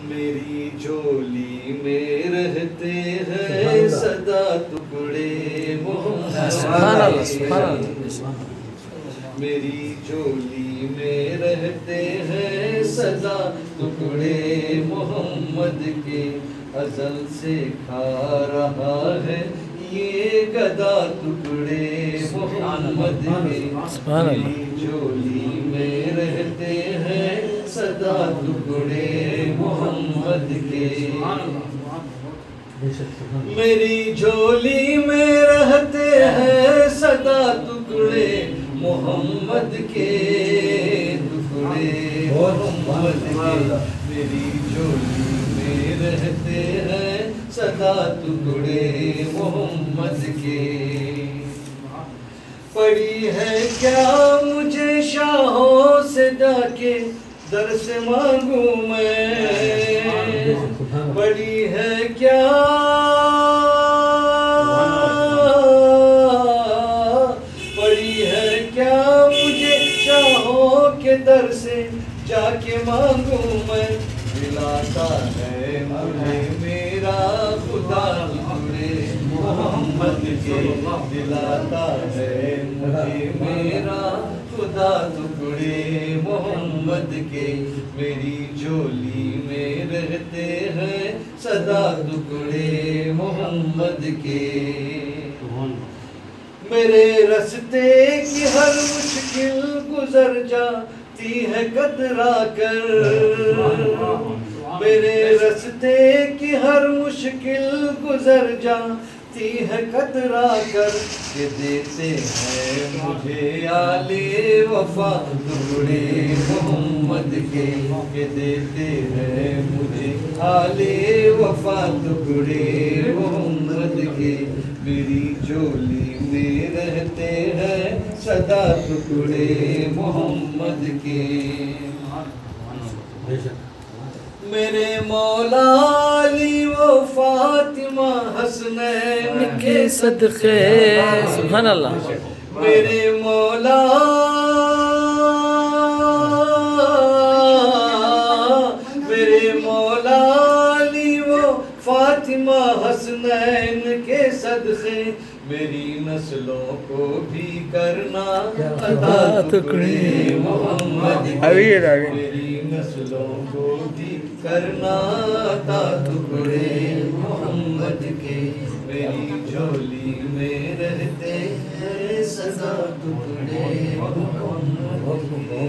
मेरी झोली में रहते हैं सदा टुकड़े मोहम्मद। मेरी झोली में रहते हैं सदा टुकड़े मोहम्मद के। अज़ल से खा रहा है ये गदा टुकड़े मोहम्मद के। मेरी झोली में रहते हैं सदा टुकड़े मोहम्मद के। मेरी झोली में रहते हैं सदा टुकड़े मोहम्मद के, टुकड़े मोहम्मद के। मेरी झोली में रहते हैं सदा टुकड़े मोहम्मद के। पड़ी है क्या मुझे शाहों से जाके दर से मांगू मैं, पड़ी है क्या मुझे शाहों के दर से जाके मांगू मैं। दिलाता है मुझे मेरा खुदा टुकड़े मोहम्मद के, दिलाता है मुझे मेरा खुदा टुकड़े मोहम्मद के। मेरी झोली में रहते हैं सदा टुकड़े मोहम्मद के। मेरे रास्ते की हर मुश्किल गुजर जाती है कतरा कर, मेरे रास्ते की हर मुश्किल गुजर जाती है कतरा कर। के देते हैं मुझे आले वफा टुकड़े मोहम्मद के देते हैं मुझे आले वफा टुकड़े मोहम्मद के। मेरी झोली में रहते हैं सदा टुकड़े मोहम्मद के। मेरे मौला अली वो फातिमा हसनैन के सदक़े, सुभान अल्लाह। मेरे मौला अली वो फातिमा हसनैन के सदक़े। मेरी नस्लों को भी करना अता टुकड़े मोहम्मद के। मेरी नस्लों को भी करना अता टुकड़े मोहम्मद के। मेरी झोली में रहते हैं सदा टुकड़े मोहम्मद के।